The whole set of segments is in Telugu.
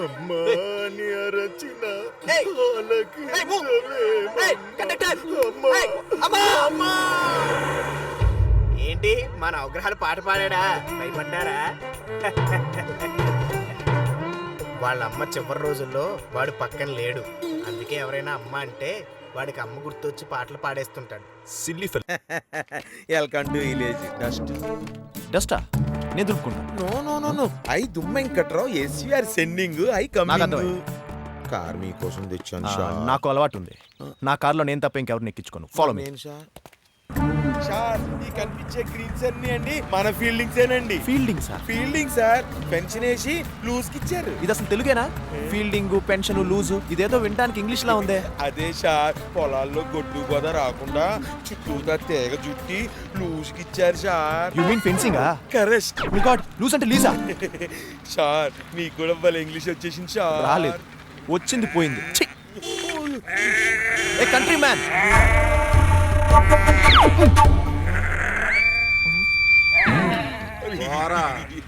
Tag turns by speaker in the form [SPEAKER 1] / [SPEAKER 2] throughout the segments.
[SPEAKER 1] అమ్మా నీ అరచిన
[SPEAKER 2] ఏంటి మన అవగ్రహాలు పాట పాడా భయపడ్డారా? వాళ్ళ అమ్మ చివరి రోజుల్లో వాడు పక్కన లేడు, అందుకే ఎవరైనా అమ్మ అంటే వాడికి అమ్మ గుర్తొచ్చి పాటలు పాడేస్తుంటాడు.
[SPEAKER 1] Silly fellow. Welcome to village dust.
[SPEAKER 3] డస్టా నేను దులుపుకుంటా.
[SPEAKER 1] No no no no, I దుమ్మెంకట్రావు SVR sending I coming. Car మీకోసం తెచ్చాను సార్.
[SPEAKER 3] నాకు అలవాటు ఉంది, నా కార్లో నేను తప్ప ఇంకెవరిని ఎక్కించుకోను. Follow me
[SPEAKER 1] sir. ఈ కనిపించే గ్రీన్స్ అన్ని అండి మన ఫీల్డింగ్స్ ఏనండి.
[SPEAKER 3] Fielding sir?
[SPEAKER 1] Fielding sir, pension వేసి లూజ్ కి ఇచ్చారు.
[SPEAKER 3] ఇది అసలు తెలుగేనా? ఫీల్డింగ్, పెన్షన్, లూజు ఇదేదో వినడానికి ఇంగ్లీష్ లా ఉందే.
[SPEAKER 1] అదే సార్, పొలాల్లో గొడ్డు గోద రాకుండా చుట్టూతా తేగ చుట్టి లూజ్ కి ఇచ్చారు sir.
[SPEAKER 3] You mean fencing?
[SPEAKER 1] Correct.
[SPEAKER 3] మీ గాడ్, లూజ్ అంటే లీజా?
[SPEAKER 1] సార్ మీకు కూడా వాళ్ళ ఇంగ్లీష్ వచ్చేసింది సార్.
[SPEAKER 3] రాలేదు, వచ్చింది పోయింది. ఏ కంట్రీ మ్యాన్,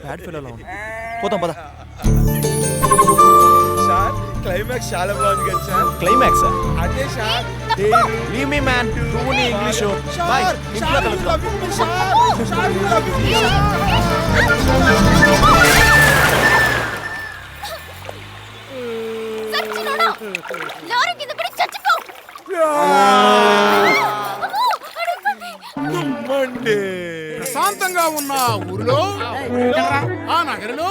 [SPEAKER 3] బ్యాడ్ ఫెలో లా ఉంది. పోతాం పద.
[SPEAKER 1] సార్ క్లైమాక్స్ చాలా బాగుంది కదా సార్.
[SPEAKER 3] క్లైమాక్స్
[SPEAKER 1] అదే సార్.
[SPEAKER 3] లీవ్ మీ మ్యాన్, నువ్వు నీ ఇంగ్లీష్ బై. ఇంట్లో కలుద్దాం.
[SPEAKER 4] ప్రశాంతంగా ఉన్న ఊరిలో, ఆ నగరిలో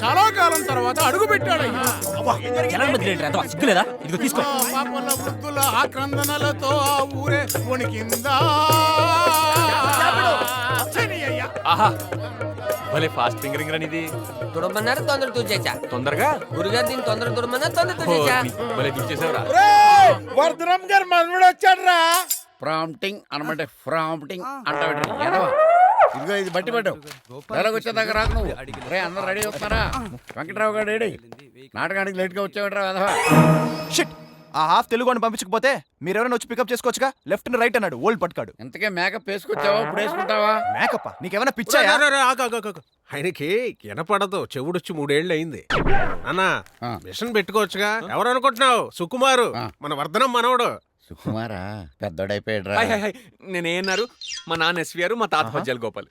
[SPEAKER 4] చాలా కాలం తర్వాత అడుగు పెట్టాడయ్యా. పాపల వృద్ధుల ఆక్రందనలతో ఆ ఊరే వణికిందా.
[SPEAKER 5] భలే ఫాస్ట్ ఫింగరింగ్ రనిది.
[SPEAKER 6] తుడమన్నారు తొందర తూచేసా.
[SPEAKER 5] తొందరగా
[SPEAKER 6] గురుగారు దీన్ని తొందర తుడమన్నారు తొందర తూచేసా.
[SPEAKER 5] భలే దించేసావురా.
[SPEAKER 1] వర్ధనం గారు మనవడు వచ్చాడు రా.
[SPEAKER 7] ప్రాంప్టింగ్ అనమాట, ప్రాంప్టింగ్ అంటావు. ఇదిగో ఇది బట్టి పడ్డావు. డైలాగ్ వచ్చేదాకా రాకు నువ్వు. రే అందరు రెడీ అవుతున్నారా? వెంకట్రావు గారు రెడీ. నాటకానికి లేట్ గా వచ్చావుట్రా వెధవా.
[SPEAKER 3] షిట్, ఆ హాఫ్ తెలుగు అని పంపించకపోతే మీరెవరైనా వచ్చి పికప్ చేసుకోవచ్చుగా. లెఫ్ట్ అండ్ రైట్ అన్నాడు ఓల్డ్ పట్టుకాడు.
[SPEAKER 7] ఇంతకే మేకప్ వేసుకొచ్చావా? ఇప్పుడు వేసుకుంటావా?
[SPEAKER 3] మేకప్ నీకేమైనా పిచ్చాయా?
[SPEAKER 4] ఆయనకి వినపడదు, చెవుడొచ్చి 3 ఏళ్ళు అయింది. అన్నా మిషన్ పెట్టుకోవచ్చుగా. ఎవరు అనుకుంటున్నావు? సుకుమారు, మన వర్ధనం మనవడు.
[SPEAKER 7] సుకుమారా పెద్దోడైపోయాడు.
[SPEAKER 5] నేనేన్నారు, మా నాన్న ఎస్విఆర్, మా తాత పద్యాల గోపాల్.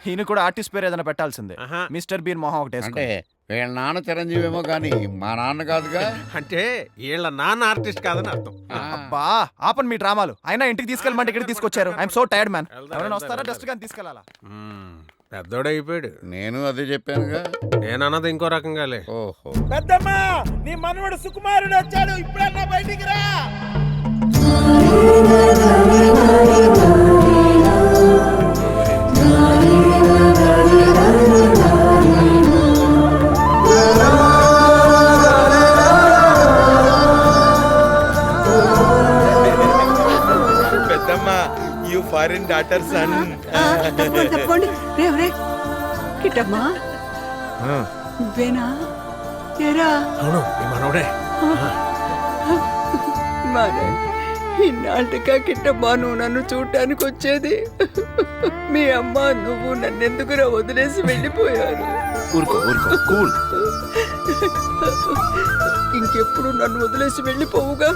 [SPEAKER 3] ఈయన కూడా ఆర్టిస్ట్ పేరు ఏదైనా పెట్టాల్సిందే. మిస్టర్ బీన్ మొహం ఒకటి
[SPEAKER 7] అంటే వీళ్ళ నాన్న చిరంజీవి ఏమో గానీ మా నాన్న కాదుగా.
[SPEAKER 4] అంటే వీళ్ళ నాన్న ఆర్టిస్ట్ కాదని అర్థం.
[SPEAKER 3] అబ్బా ఆపన్ మీ డ్రామాలు. అయినా ఇంటికి తీసుకెళ్ళమంటే ఇక్కడ తీసుకొచ్చారు. I'm so tired man. ఎవరైనా వస్తారా? డస్ట్ గాని తీసుకెళ్ళాలా?
[SPEAKER 4] పెద్దోడైపోయాడు.
[SPEAKER 7] నేను అదే చెప్పానుగా.
[SPEAKER 4] నేనన్నది ఇంకో రకంగాలే.
[SPEAKER 7] ఓహో,
[SPEAKER 1] పెద్దమ్మా నీ మనవడు సుకుమారుడు వచ్చాడు, ఇప్పుడన్నా బయటికి రా. పెద్దమ్మా యు ఫారిన్ డాటర్ సన్.
[SPEAKER 8] తప్పండి రే కిట్టమ్మా, నువ్వేనా? ఏరా
[SPEAKER 4] అవును, ఈ మనవడే.
[SPEAKER 8] మారే ఇన్నాళ్ళుగా కిట్టమ్మా నువ్వు నన్ను చూడటానికి వచ్చేది. మీ అమ్మ నువ్వు నన్నెందుకురా వదిలేసి వెళ్ళిపోయారు.
[SPEAKER 3] ఊరుకో ఊరుకో, కూల్.
[SPEAKER 8] ఇంకెప్పుడు నన్ను వదిలేసి వెళ్ళిపోవుగా.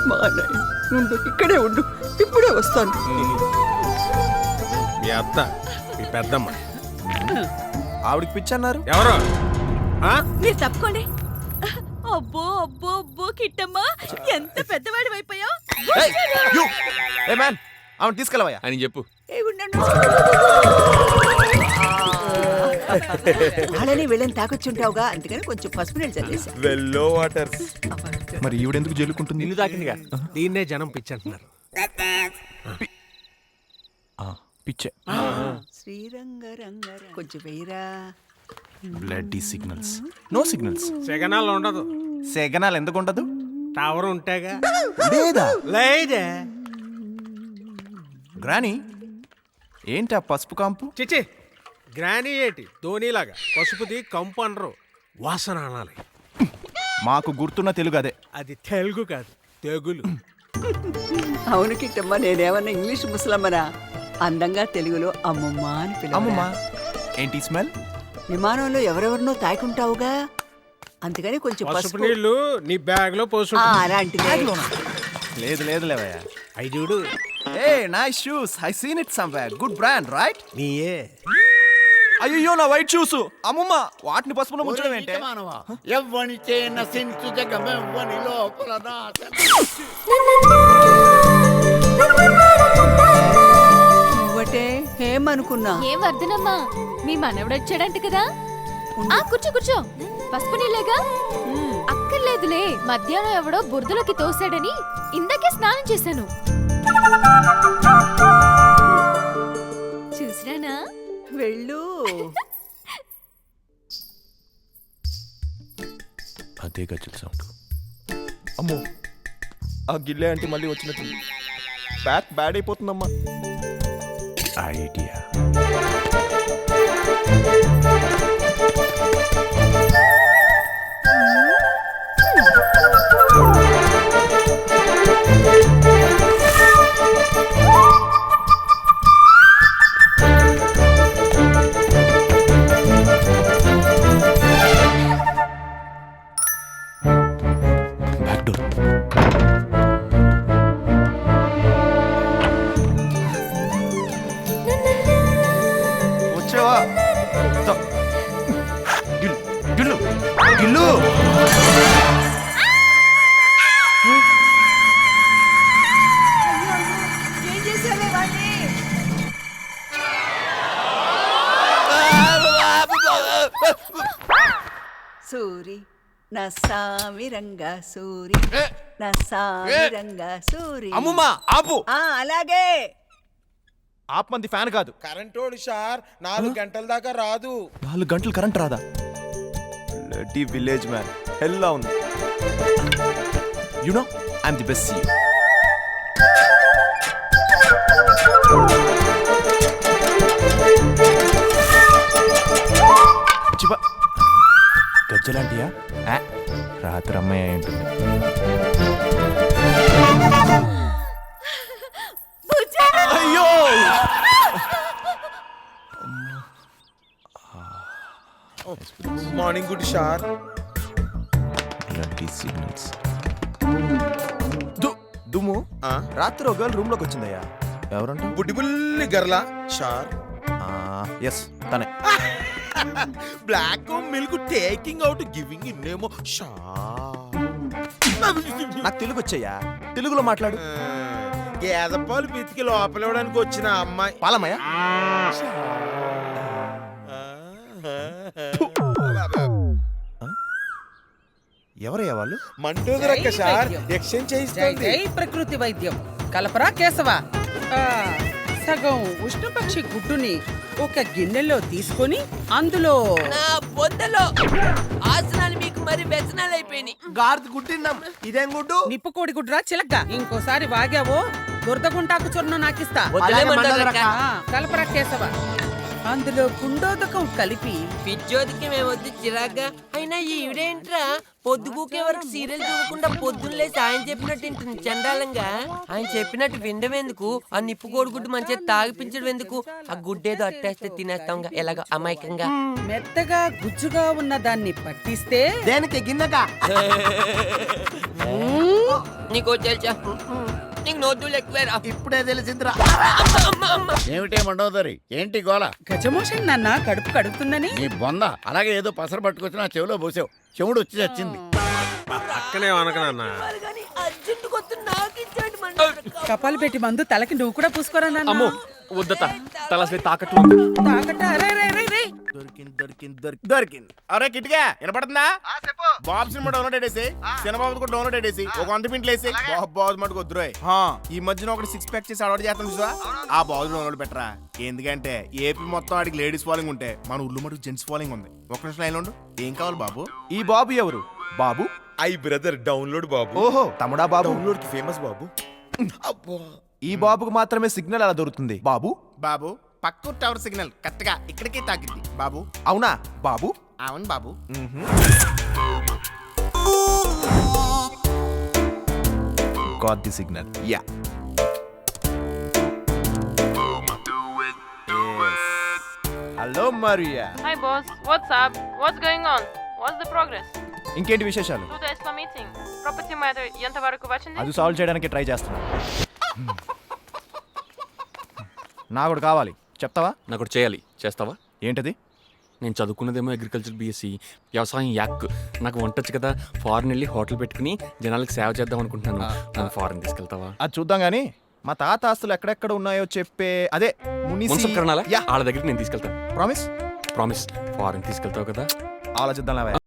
[SPEAKER 8] మా నాయన ఉండు, ఇక్కడే ఉండు, ఇప్పుడే వస్తాను.
[SPEAKER 4] మీ అత్త, మీ పెద్దమ్మ.
[SPEAKER 3] ఆవిడికి పిచ్చి అన్నారు.
[SPEAKER 4] ఎవరు?
[SPEAKER 9] మీరు తప్పుకోండి. అబ్బో అబ్బో అబ్బో కిట్టమ్మా, ఎంత పెద్దవాడి అయిపోయావు.
[SPEAKER 3] ఏ మ్యాన్, ఆవిడ తీసుకెళ్ళవయ్యా
[SPEAKER 5] అని చెప్పు.
[SPEAKER 8] అలానే వీళ్ళని తాకొచ్చుంటావుగా, అందుకని కొంచెం పసుపు నీళ్ళు చల్లేసి.
[SPEAKER 1] వెల్లో వాటర్.
[SPEAKER 3] మరి ఈవిడెందుకు జల్లుకుంటుంది?
[SPEAKER 5] నిన్ను తాకిందిగా.
[SPEAKER 4] దీన్నే జనం పిచ్చి అంటున్నారు.
[SPEAKER 3] పిచ్చే.
[SPEAKER 8] శ్రీరంగ రంగ కొంచెం వేయరా.
[SPEAKER 3] Bloody signals. No signals.
[SPEAKER 4] సెగనాలు ఉండదు.
[SPEAKER 3] సెగనాలు ఎందుకు ఉండదు?
[SPEAKER 4] టవర్ ఉంటేగా.
[SPEAKER 3] లేదా?
[SPEAKER 4] లేదే.
[SPEAKER 3] గ్రానీ ఏంటి ఆ పసుపు కాంపు?
[SPEAKER 4] చిచి, గ్రానీ ఏంటి? ధోనిలాగా పసుపుది కంపు అనరు, వాసన అనాలి.
[SPEAKER 3] మాకు గుర్తున్న తెలుగు అదే.
[SPEAKER 4] అది తెలుగు కాదు, తెగులు.
[SPEAKER 8] అవును కిట్టమ్మా, నేనేమన్నా ఇంగ్లీష్ ముసలమ్మనా? అందంగా తెలుగులో అమ్మమ్మ అని పిలవ.
[SPEAKER 3] అమ్మమ్మ ఏంటి స్మెల్?
[SPEAKER 8] విమానంలో ఎవరెవరినో తాకుంటావుగా, అందుకని కొంచెం
[SPEAKER 4] పసుపు
[SPEAKER 8] పసుపు
[SPEAKER 4] నీళ్లు నీ బ్యాగ్ లో పోసు
[SPEAKER 8] అలాంటిదే.
[SPEAKER 3] లేదు లేదు లేవయ్యా.
[SPEAKER 4] అయి చూడు
[SPEAKER 3] a nice shoes, I seen it somewhere, good brand right?
[SPEAKER 4] నీయే.
[SPEAKER 3] అయ్యో నా వైట్ షూస్, అమ్మమ్మ వాటిని పసుపులో ముంచడం ఏంటి?
[SPEAKER 7] ఎవ్వని నశించు జగమెవ్వని లోపల
[SPEAKER 8] నువ్వటే ఏమనుకున్నా?
[SPEAKER 9] ఏం వర్ధనమ్మా, మీ మనవడు వచ్చాడంట కదా. ఆ కూర్చో కూర్చో, పసుపు నీళ్ళేగా. అక్కర్లేదులే, మధ్యాహ్నం ఎవడో బురదలోకి తోసాడని ఇందాకే స్నానం చేశాను. చూసిరానా?
[SPEAKER 8] వెళ్ళు.
[SPEAKER 3] అదే గజ్జల సౌండ్. అమ్మో, ఆ గిల్లే అంటే మళ్ళీ వచ్చినట్టు బ్యాక్ బ్యాడ్ అయిపోతుందమ్మా. ఐడియా. Back door. వచ్చావా? గిల్లు గిల్లు.
[SPEAKER 8] ఏం చేసావే వాణ్ణి? సూరి నా సామిరంగా సూరి, నా సామిరంగా సూరి.
[SPEAKER 3] అమ్మమ్మ ఆపు.
[SPEAKER 8] అలాగే.
[SPEAKER 3] ఆపమంది ఫ్యాన్ కాదు.
[SPEAKER 1] కరెంటోడు సార్ 4 గంటల దాకా రాదు.
[SPEAKER 3] 4 గంటలు కరెంట్ రాదా? లడ్డీ విలేజ్ మ్యాన్, హెల్లా ఉంది. You know I'm the best seer. గజ్జలాంటియా? రాత్రి అమ్మాయి అయి ఉంటుంది. అయ్యో
[SPEAKER 1] మార్నింగ్ గుడ్ సార్.
[SPEAKER 3] లడ్డీ సిగ్నల్స్. దుమ్ము. రాత్రి ఒక గర్ల్ రూమ్ లోకి వచ్చిందయ్యా. ఎవరంట?
[SPEAKER 1] బుడ్డి బుల్లి గర్లా సార్.
[SPEAKER 3] ఎస్ తనే.
[SPEAKER 1] Black milk taking out giving ఇన్నేమో
[SPEAKER 3] నాకు తెలుగు వచ్చాయా? తెలుగులో మాట్లాడు.
[SPEAKER 1] గేదె పాలు పితికి లోపలివ్వడానికి వచ్చిన అమ్మాయి
[SPEAKER 3] పాలమయ్యా. ఎవరయ్యా వాళ్ళు?
[SPEAKER 1] మంటోదరక్క సార్, ఎక్స్చేంజ్ చేయిస్తుంది.
[SPEAKER 10] ప్రకృతి వైద్యం కలపరా కేశవ. సగం ఉష్ణపక్షి గుడ్డుని ఒక గిన్నెలో తీసుకొని అందులో
[SPEAKER 6] నా బొందలో ఆసనాలు మీకు మరి వ్యసనాలు అయిపోయినాయి.
[SPEAKER 2] గార్డ్ గుట్టిందాం. ఇదేం గుడ్డు?
[SPEAKER 10] నిప్పుకోడి గుడ్డురా చిలక. ఇంకోసారి వాగావో దురదగుంటాకు చొన్న నాకిస్తా. కలపరా కేశవ. అందులో గుండోదకం కలిపి
[SPEAKER 6] పిచ్చోదికి మేమొద్దు చిరాగ్గా. అయినా ఈవిడేంట్రా పొద్దుగూకే వరకు సీరియల్ చూడకుండా పొద్దున్నే ఆయన చెప్పినట్టు ఇంటుంది చండాలంగా. ఆయన చెప్పినట్టు వినడం ఎందుకు? ఆ నిప్పు కోడిగుడ్డు మంచిగా తాగిపించడం ఎందుకు? ఆ గుడ్డేదో అట్టేస్తే తినేస్తాంగా ఎలాగ అమాయకంగా.
[SPEAKER 10] మెత్తగా గుజ్జుగా ఉన్న దాన్ని పట్టిస్తే
[SPEAKER 2] దేనికి గిన్నెగా?
[SPEAKER 6] నీకో తెలుసా, నీకు నోతులు ఎక్కువేరా.
[SPEAKER 7] ఇప్పుడే తెలిసిందిరా. ఏమిటే మండోదరి, ఏంటి గోల?
[SPEAKER 10] గజమోషన్ నాన్న, కడుపు కడుపుతుందని.
[SPEAKER 7] నీ బొంద అలాగే ఏదో పసర పట్టుకొచ్చి నా చెవిలో పోసావు. చెవుడు వచ్చి చచ్చింది.
[SPEAKER 4] పక్కనే అనకనన్నా.
[SPEAKER 10] కపాలు పెట్టి మందు తలకి నువ్వు కూడా పూసుకోరా నాన్న.
[SPEAKER 5] అమ్మో వద్దత తలసే తాకట్టు ఉంది.
[SPEAKER 10] తాకట
[SPEAKER 2] దొరికింది. అరే కిట్గా వినపడుతుందా? బాబు సినిమా డౌన్లోడ్ అయ్యేసి, సినిమాబు కూడా డౌన్లోడ్ అయ్యేసి, ఒక 100 పిన్లు వేసి బాబు మటుకు వద్దురాయ్. ఈ మధ్యన ఒకటి 6 ప్యాక్ చేసి అలవాటు చేస్తాం చూసా, ఆ బాబు డౌన్లోడ్ పెట్టరా. ఎందుకంటే ఏపీ మొత్తం ఆడికి లేడీస్ ఫాలోయింగ్ ఉంటే మన ఊళ్ళో మటుకు జెంట్స్ ఫాలోయింగ్ ఉంది. ఒక నిమిషం లైన్ ఉండు. ఏం కావాలి బాబు?
[SPEAKER 3] ఈ బాబు ఎవరు? బాబు
[SPEAKER 1] ఐ బ్రదర్ డౌన్లోడ్ బాబు.
[SPEAKER 3] ఓహో తమ్ముడా బాబు.
[SPEAKER 1] డౌన్లోడ్ కి ఫేమస్ బాబు. అబ్బో,
[SPEAKER 3] ఈ బాబుకు మాత్రమే సిగ్నల్ అలా దొరుకుతుంది బాబు.
[SPEAKER 2] బాబు పక్క టవర్ సిగ్నల్ కరెక్ట్ గా ఇక్కడికి తాకింది బాబు.
[SPEAKER 3] అవునా బాబు?
[SPEAKER 2] అవును బాబు.
[SPEAKER 3] Got the signal. Yeah. Hello Maria.
[SPEAKER 11] Hi boss, what's up? What's going on? What's the progress?
[SPEAKER 3] ఇంకేంటి విశేషాలు?
[SPEAKER 11] To the Tesla meeting. Property matter ఎంత వరకు వచ్చింది?
[SPEAKER 3] అది సాల్వ్ చేయడానికి ట్రై చేస్తున్నా. నాకు కూడా కావాలి, చెప్తావా?
[SPEAKER 5] నాకు ఒకటి చేయాలి, చేస్తావా?
[SPEAKER 3] ఏంటది?
[SPEAKER 5] నేను చదువుకున్నదేమో అగ్రికల్చర్ బీఎస్సీ, వ్యవసాయం యాక్. నాకు వంటొచ్చు కదా, ఫారెన్ వెళ్ళి హోటల్ పెట్టుకుని జనాలకు సేవ చేద్దాం అనుకుంటున్నాను. నన్ను ఫారెన్ తీసుకెళ్తావా?
[SPEAKER 3] అది చూద్దాం గానీ మా తాత ఆస్తులు ఎక్కడెక్కడ ఉన్నాయో చెప్పే అదే
[SPEAKER 5] మున్సిపల్ కరణాలా? వాళ్ళ దగ్గరికి నేను తీసుకెళ్తాను.
[SPEAKER 3] ప్రామిస్?
[SPEAKER 5] ప్రామిస్. ఫారెన్ తీసుకెళ్తావు కదా?
[SPEAKER 3] ఆలోచిద్దాం.